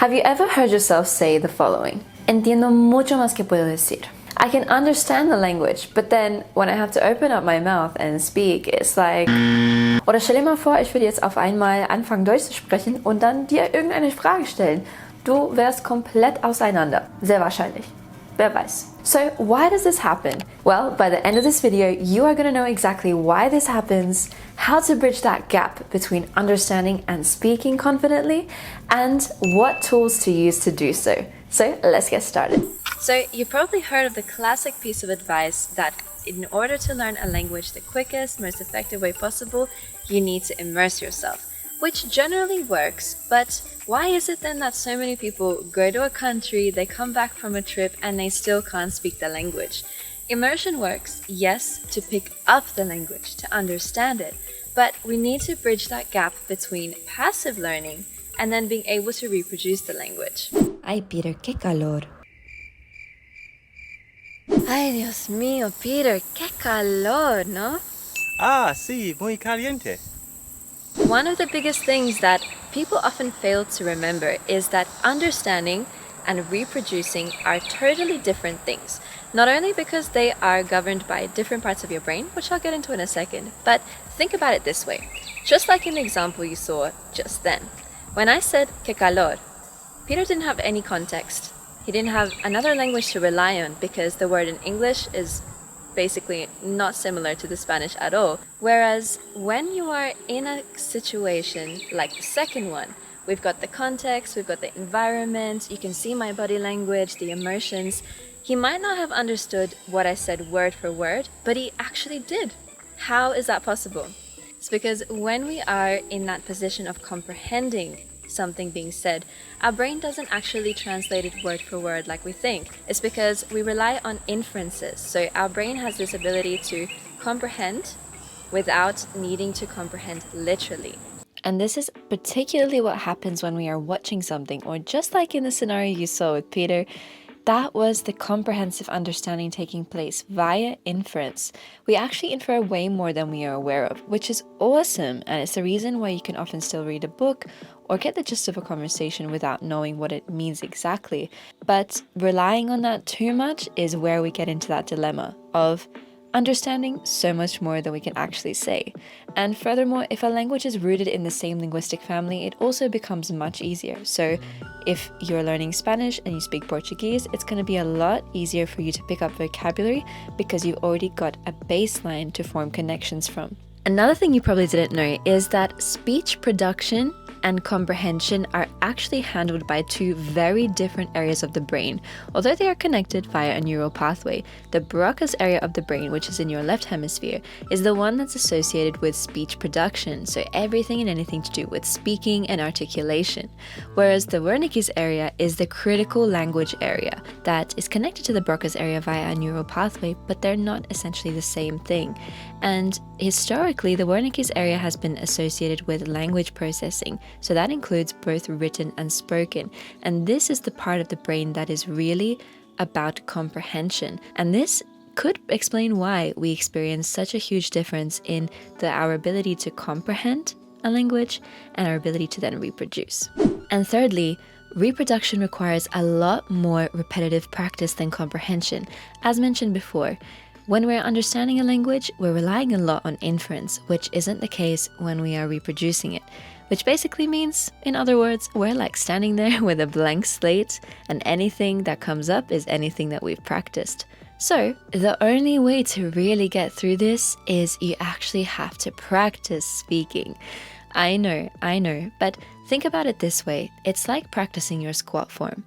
Have you ever heard yourself say the following? Entiendo mucho más que puedo decir. I can understand the language, but then when I have to open up my mouth and speak, it's like... Oder stell dir mal vor, ich würde jetzt auf einmal anfangen Deutsch zu sprechen und dann dir irgendeine Frage stellen. Du wärst komplett auseinander. Sehr wahrscheinlich. Wer weiß. So why does this happen? Well, by the end of this video, you are going to know exactly why this happens, how to bridge that gap between understanding and speaking confidently, and what tools to use to do so. So let's get started. So you probably heard of the classic piece of advice that in order to learn a language the quickest, most effective way possible, you need to immerse yourself. Which generally works, but why is it then that so many people go to a country, they come back from a trip, and they still can't speak the language? Immersion works, yes, to pick up the language, to understand it, but we need to bridge that gap between passive learning and then being able to reproduce the language. Ay, Peter, qué calor. Ay, Dios mío, Peter, qué calor, ¿no? Ah, sí, muy caliente. One of the biggest things that people often fail to remember is that understanding and reproducing are totally different things. Not only because they are governed by different parts of your brain, which I'll get into in a second, but think about it this way. Just like in the example you saw just then. When I said que calor, Peter didn't have any context. He didn't have another language to rely on because the word in English is basically not similar to the Spanish at all. Whereas when you are in a situation like the second one, we've got the context, we've got the environment, you can see my body language, the emotions. He might not have understood what I said word for word, but he actually did. How is that possible? It's because when we are in that position of comprehending something being said, our brain doesn't actually translate it word for word like we think. It's because we rely on inferences. So our brain has this ability to comprehend without needing to comprehend literally. And this is particularly what happens when we are watching something, or just like in the scenario you saw with Peter, that was the comprehensive understanding taking place via inference. We actually infer way more than we are aware of, which is awesome, and it's the reason why you can often still read a book or get the gist of a conversation without knowing what it means exactly. But relying on that too much is where we get into that dilemma of understanding so much more than we can actually say. And furthermore, if a language is rooted in the same linguistic family, it also becomes much easier. So if you're learning Spanish and you speak Portuguese, it's going to be a lot easier for you to pick up vocabulary because you've already got a baseline to form connections from. Another thing you probably didn't know is that speech production and comprehension are actually handled by two very different areas of the brain, although they are connected via a neural pathway. The Broca's area of the brain, which is in your left hemisphere, is the one that's associated with speech production, so everything and anything to do with speaking and articulation, whereas the Wernicke's area is the critical language area that is connected to the Broca's area via a neural pathway, but they're not essentially the same thing. And historically, the Wernicke's area has been associated with language processing, so that includes both written and spoken. And this is the part of the brain that is really about comprehension. And this could explain why we experience such a huge difference in our ability to comprehend a language and our ability to then reproduce. And thirdly, reproduction requires a lot more repetitive practice than comprehension. As mentioned before, when we're understanding a language, we're relying a lot on inference, which isn't the case when we are reproducing it. Which basically means, in other words, we're like standing there with a blank slate, and anything that comes up is anything that we've practiced. So the only way to really get through this is you actually have to practice speaking. I know, but think about it this way. It's like practicing your squat form.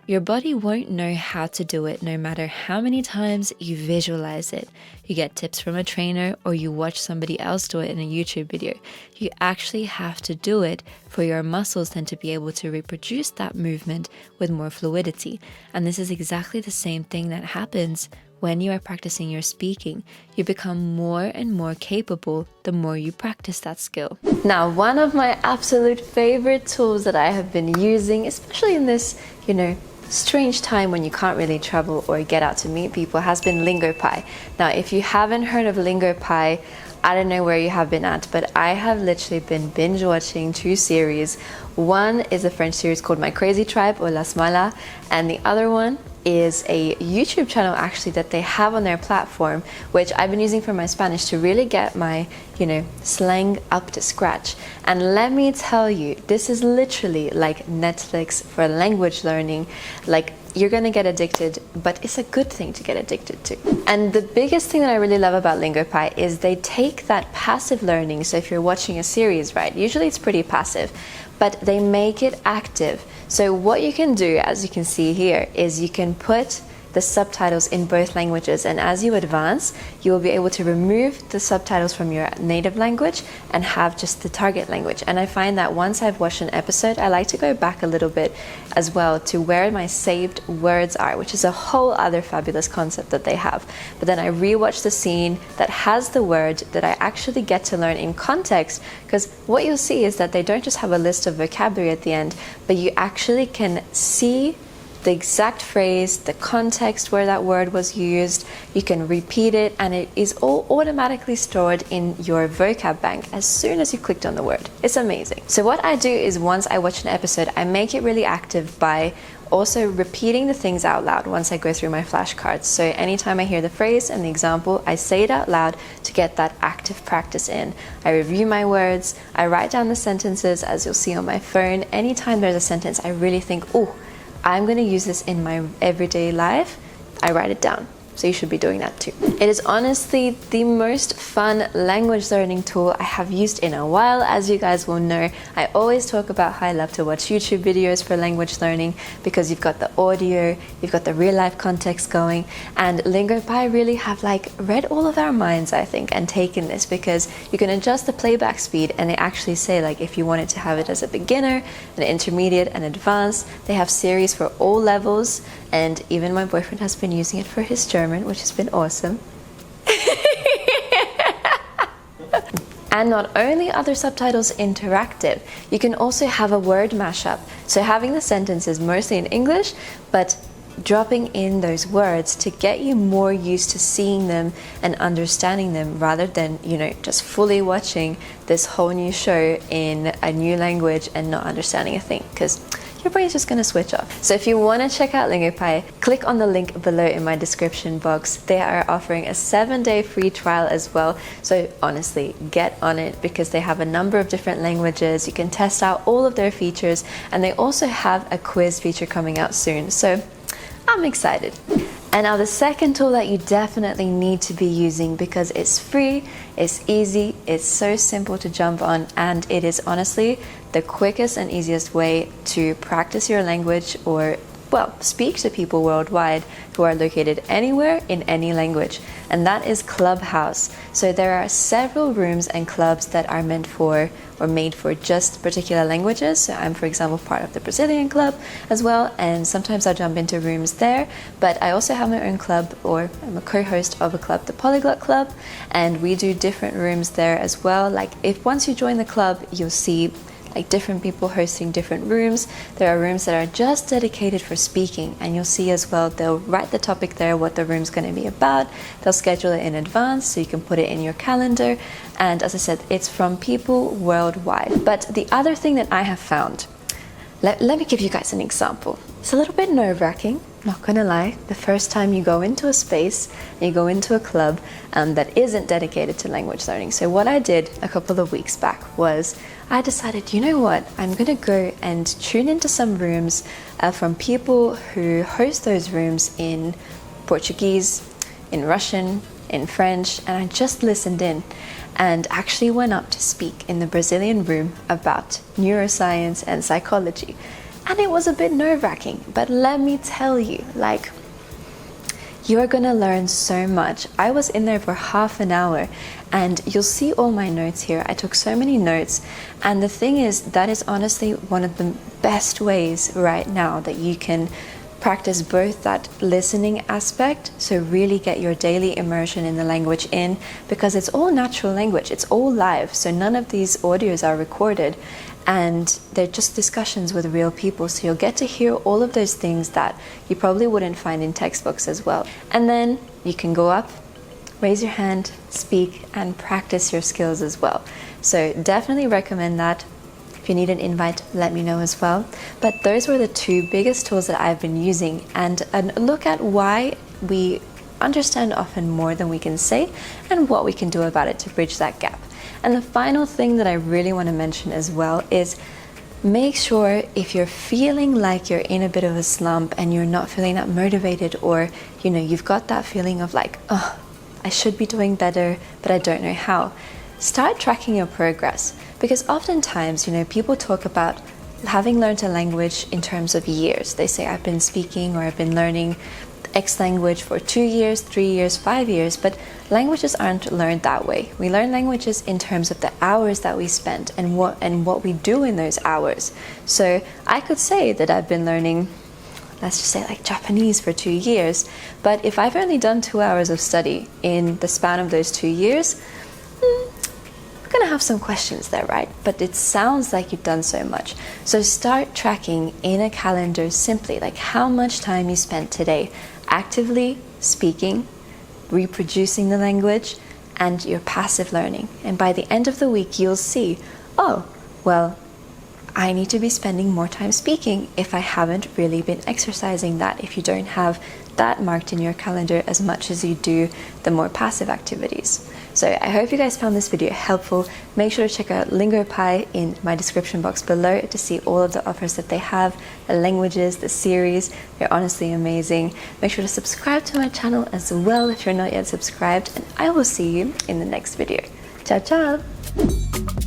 Your body won't know how to do it no matter how many times you visualize it. You get tips from a trainer or you watch somebody else do it in a YouTube video. You actually have to do it for your muscles then to be able to reproduce that movement with more fluidity. And this is exactly the same thing that happens when you are practicing your speaking. You become more and more capable the more you practice that skill. Now, one of my absolute favorite tools that I have been using, especially in this, strange time when you can't really travel or get out to meet people, has been LingoPie. Now, if you haven't heard of LingoPie, I don't know where you have been at, but I have literally been binge watching 2 series. One is a French series called My Crazy Tribe or Las Malas, and the other one is a YouTube channel actually that they have on their platform, which I've been using for my Spanish to really get my, slang up to scratch. And let me tell you, this is literally like Netflix for language learning. Like, you're gonna get addicted, but it's a good thing to get addicted to. And the biggest thing that I really love about LingoPie is they take that passive learning. So if you're watching a series, right, usually it's pretty passive, but they make it active. So what you can do, as you can see here, is you can put the subtitles in both languages, and as you advance, you will be able to remove the subtitles from your native language and have just the target language. And I find that once I've watched an episode, I like to go back a little bit as well to where my saved words are, which is a whole other fabulous concept that they have. But then I rewatch the scene that has the word that I actually get to learn in context, because what you'll see is that they don't just have a list of vocabulary at the end, but you actually can see the exact phrase, the context where that word was used. You can repeat it, and it is all automatically stored in your vocab bank as soon as you clicked on the word. It's amazing. So what I do is, once I watch an episode, I make it really active by also repeating the things out loud once I go through my flashcards. So anytime I hear the phrase and the example, I say it out loud to get that active practice in. I review my words, I write down the sentences, as you'll see on my phone. Anytime there's a sentence I really think, oh, I'm going to use this in my everyday life, I write it down. So you should be doing that too. It is honestly the most fun language learning tool I have used in a while. As you guys will know, I always talk about how I love to watch YouTube videos for language learning, because you've got the audio, you've got the real life context going, and LingoPie really have read all of our minds, I think, and taken this, because you can adjust the playback speed, and they actually say if you wanted to have it as a beginner, an intermediate, and advanced. They have series for all levels, and even my boyfriend has been using it for his German, which has been awesome. And not only are their subtitles interactive, you can also have a word mashup. So having the sentences mostly in English, but dropping in those words to get you more used to seeing them and understanding them, rather than, just fully watching this whole new show in a new language and not understanding a thing, because your brain's just going to switch off. So if you want to check out LingoPie, click on the link below in my description box. They are offering a 7-day free trial as well. So honestly, get on it, because they have a number of different languages. You can test out all of their features, and they also have a quiz feature coming out soon. So I'm excited. And now the second tool that you definitely need to be using, because it's free, it's easy, it's so simple to jump on, and it is honestly the quickest and easiest way to practice your language, or speak to people worldwide who are located anywhere in any language, and that is Clubhouse. So there are several rooms and clubs that are meant for or made for just particular languages. So I'm, for example, part of the Brazilian club as well, and sometimes I jump into rooms there, but I also have my own club, or I'm a co-host of a club, the Polyglot Club, and we do different rooms there as well. If once you join the club, you'll see different people hosting different rooms. There are rooms that are just dedicated for speaking, and you'll see as well, they'll write the topic there, what the room's going to be about. They'll schedule it in advance so you can put it in your calendar, and as I said, it's from people worldwide. But the other thing that I have found, let me give you guys an example. It's a little bit nerve-wracking, not gonna lie, the first time you go into a space, you go into a club that isn't dedicated to language learning. So what I did a couple of weeks back was, I decided, you know what, I'm gonna go and tune into some rooms from people who host those rooms in Portuguese, in Russian, in French, and I just listened in, and actually went up to speak in the Brazilian room about neuroscience and psychology. And it was a bit nerve-wracking, but let me tell you, you're gonna learn so much. I was in there for half an hour, and you'll see all my notes here. I took so many notes, and the thing is, that is honestly one of the best ways right now that you can practice both that listening aspect, so really get your daily immersion in the language in, because it's all natural language, it's all live, so none of these audios are recorded, and they're just discussions with real people, so you'll get to hear all of those things that you probably wouldn't find in textbooks as well. And then you can go up raise your hand, speak, and practice your skills as well. So definitely recommend that. If you need an invite, let me know as well. But those were the two biggest tools that I've been using, and a look at why we understand often more than we can say and what we can do about it to bridge that gap. And the final thing that I really want to mention as well is make sure if you're feeling like you're in a bit of a slump and you're not feeling that motivated, or you've got that feeling of like, oh, I should be doing better, but I don't know how. Start tracking your progress, because oftentimes, people talk about having learned a language in terms of years. They say, I've been speaking or I've been learning X language for 2 years, 3 years, 5 years, but languages aren't learned that way. We learn languages in terms of the hours that we spend and what we do in those hours. So I could say that I've been learning, let's just say like Japanese for 2 years, but if I've only done 2 hours of study in the span of those 2 years, I'm gonna have some questions there, right? But it sounds like you've done so much. So start tracking in a calendar simply like how much time you spent today actively speaking, reproducing the language, and your passive learning. And by the end of the week, you'll see, oh, well, I need to be spending more time speaking if I haven't really been exercising that, if you don't have that marked in your calendar as much as you do the more passive activities. So I hope you guys found this video helpful. Make sure to check out LingoPie in my description box below to see all of the offers that they have, the languages, the series. They're honestly amazing. Make sure to subscribe to my channel as well if you're not yet subscribed, and I will see you in the next video. Ciao, ciao!